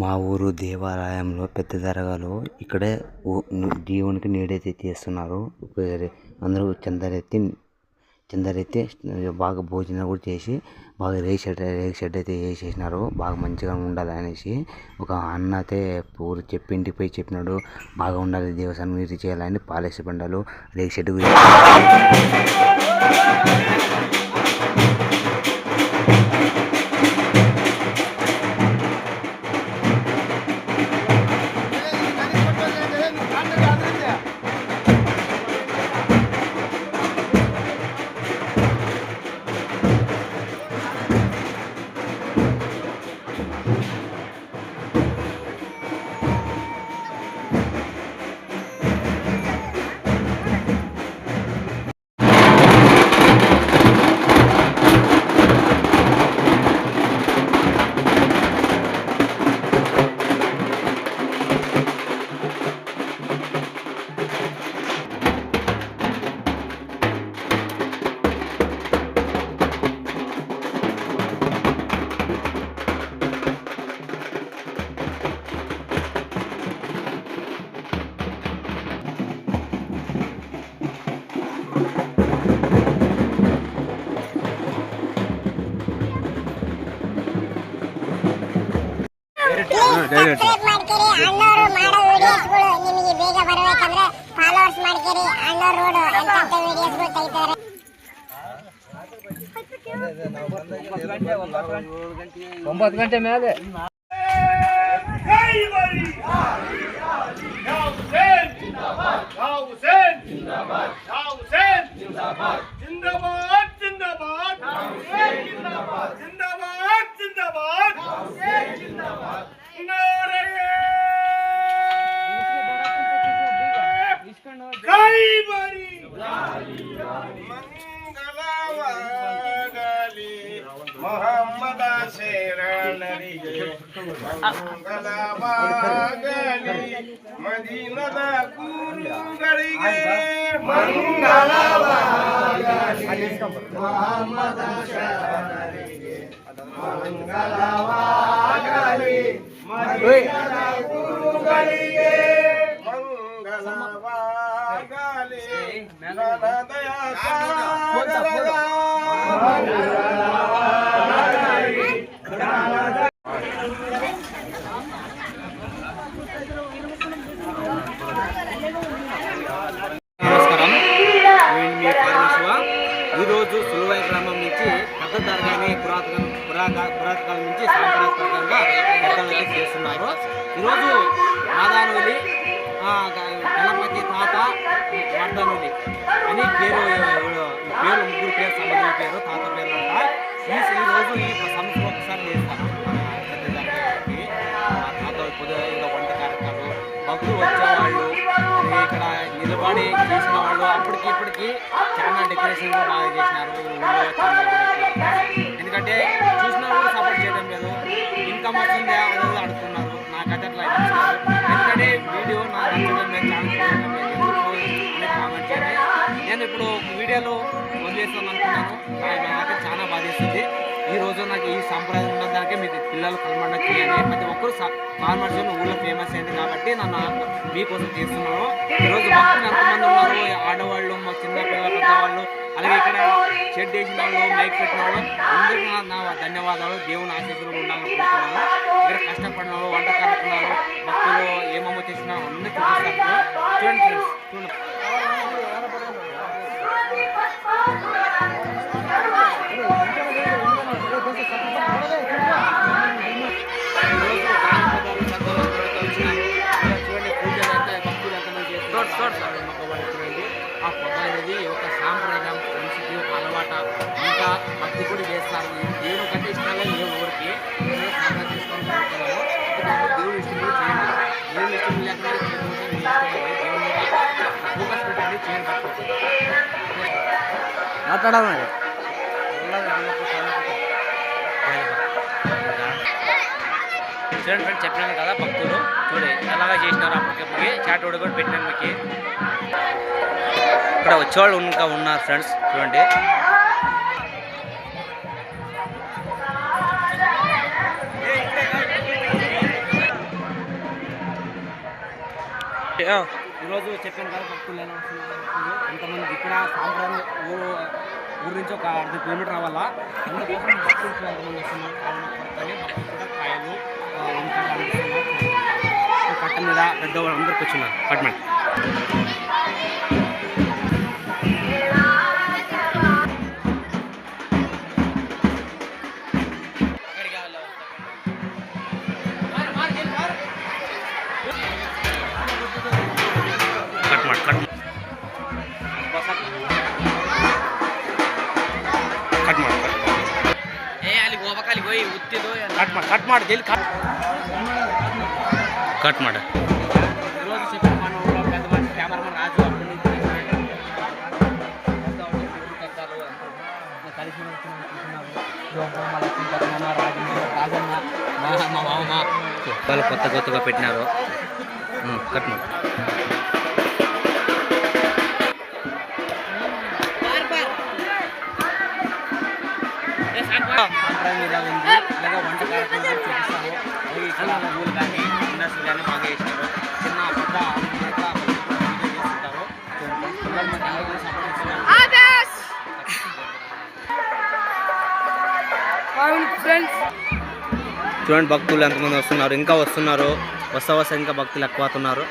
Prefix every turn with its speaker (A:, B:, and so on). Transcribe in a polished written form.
A: మా ఊరు దేవాలయంలో పెద్ద దర్గాలో ఇక్కడే దేవునికి నీడైతే చేస్తున్నారు. అందరూ చందరెత్తి బాగా భోజనం కూడా చేసి బాగా రేక్ షెడ్ అయితే వేసేసినారు. బాగా మంచిగా ఉండాలి అనేసి ఒక అన్న అయితే ఊరు ఇంటికి పోయి చెప్పినాడు. బాగా ఉండాలి దేవస్థానం ఇది చేయాలని పాలేసి బండలు రేక్ షెడ్
B: ಸಬ್ಸ್ಕ್ರೈಬ್ ಮಾಡ್ಕೇರಿ ಅಣ್ಣವರು ಮಾಡೋ ವಿಡಿಯೋಸ್ಗಳು ನಿಮಗೆ ಬೇಗ ಬರಬೇಕಂದ್ರೆ ಫಾಲೋವರ್ಸ್ ಮಾಡ್ಕೇರಿ ಅಣ್ಣವರು ರೋಡ್ ಅಂತ ವಿಡಿಯೋಸ್ಗಳು ತೆಗಿತಾರೆ.
C: 9 ಗಂಟೆ ಮೇಲೆ
D: ಮೊಹಮ್ಮದ ಶೇರನರಿಗೆ ಮಂಗಲವಾಗಲಿ ಮದೀನದ ಗುರುಗಳಿಗೆ ಮಂಗಲವಾಗಲಿ ಮೊಹಮ್ಮದ ಶೇರನರಿಗೆ ಮಂಗಲವಾಗಲಿ ಮದೀನದ ಗುರುಗಳಿಗೆ ಮಂಗಲವಾಗಲಿ ಜ್ಞಾನದಯ ಸಾಗರದ
C: నమస్కారం. నేను మీ పరమశివ. ఈరోజు సులువై గ్రామం నుంచి పెద్ద దర్గాని పురాతకాలం నుంచి సాంప్రదాయకంగా పెద్దలు చేస్తున్నారు. ఈరోజు మాదానవల్లి గణపతి తాత వర్ధనుడి అని పేరు ముగ్గురు పేరు సంబంధించిన పేరు తాత పేరు అంట. ఈరోజు ఈ సంవత్సరం ఒకసారి చేస్తారు పెద్ద దర్గాకి. తాత ఇంకా వంట కార్యక్రమాలు భక్తులు వచ్చేవాళ్ళు ఇక్కడ నిలబడి చేసిన వాళ్ళు అప్పటికి ఇప్పటికి చాలా డెకరేషన్ కూడా బాగా చేసినారు. ఎందుకంటే చూసిన కూడా సపోర్ట్ చేయడం లేదు, ఇన్కమ్ వస్తుంది అదే అడుగుతున్నారు. నాకైతే అట్లా అనిపిస్తున్నారు. ఎందుకంటే వీడియో నా నచ్చడం లేదు, ఛానల్ కామెంట్ చేయండి. నేను ఇప్పుడు వీడియోలో వదిలేస్తాను అనుకున్నాను, నాకు చాలా బాధేస్తుంది. ఈరోజు నాకు ఈ సంప్రదాయం ఉన్నదానికే మీ పిల్లలు కలమండకి అని ప్రతి ఒక్కరు ఫార్మర్స్ ఊళ్ళో ఫేమస్ అయింది కాబట్టి నన్ను మీకోసం చేస్తున్నాను. ఈరోజు భక్తులు ఎంతమంది ఉన్నారు, ఆడవాళ్ళు మా చిన్న పిల్లల పెద్దవాళ్ళు, అలాగే ఇక్కడ షెడ్ వేసిన వాళ్ళు, మైక్ పెట్టిన వాళ్ళు అందరికీ నా ధన్యవాదాలు. దేవుని ఆశీస్సులు ఉండాలనుకుంటున్నాను. ఇక్కడ కష్టపడిన వాళ్ళు, వంట కార్యక్రమాలు, భక్తులు ఏమేమో చేసినా అన్నీ చూపిస్తారు. చూడండి ఫ్రెండ్స్, చూడండి. ఆ పొగ అనేది ఒక సాంప్రదాయం, మనిషికి ఒక అలవాట, ఇంకా భక్తి కూడా చేస్తారు. దేవుడు కంటే ఇష్టాలే లేవు ఊరికి. సాంప్రదాయం తీసుకొని దేవుడు ఇష్టం కూడా చేయండి. దేవుడు ఇష్టం లేకుండా దేవుని ఫోకస్ పెట్టండి, చేయండి. మాట్లాడాలి చూడండి ఫ్రెండ్స్, చెప్పినాను కదా భక్తులు చూడండి ఎలాగా చేసినారు. అప్పటికప్పటికి చాట్ కూడా పెట్టినాను మీకు. ఇక్కడ వచ్చేవాళ్ళు ఇంకా ఉన్నారు ఫ్రెండ్స్, చూడండి. ఈరోజు చెప్పాను కదా భక్తులు ఎలా వస్తున్నారు ఎంతమంది ఇక్కడ సాంప్రదాయం ఊరు నుంచి ఒక 6 కిలోమీటర్ రావాలా అందుకోసం భక్తులు ఎంతమంది వస్తున్నారు భక్తులు కూడా కాయలు కట్ట మీద పెద్దవాళ్ళు అందరూ కూర్చున్నారు పట్మండి ಕಟ್ ಮಾಡಿ ಜಲ್ದಿ ಕಟ್ ಮಾಡಿ కెమెరామన్ రాజు మా మామ వాళ్ళు కొత్తగా పెట్టినారు కట్ ಮಾಡಿ సాంప్రదాయం మీద ఉంది అలాగే వంట కార్యక్రమాలు చూపిస్తాము ఇక్కడ పూలు కానీ ఇండస్ట్రీ కానీ బాగా వేసినారు చిన్న పెద్ద చేస్తుంటారు చూడండి భక్తులు ఎంతమంది వస్తున్నారు ఇంకా వస్తున్నారు వస్తా ఇంకా భక్తులు ఎక్కువ అవుతున్నారు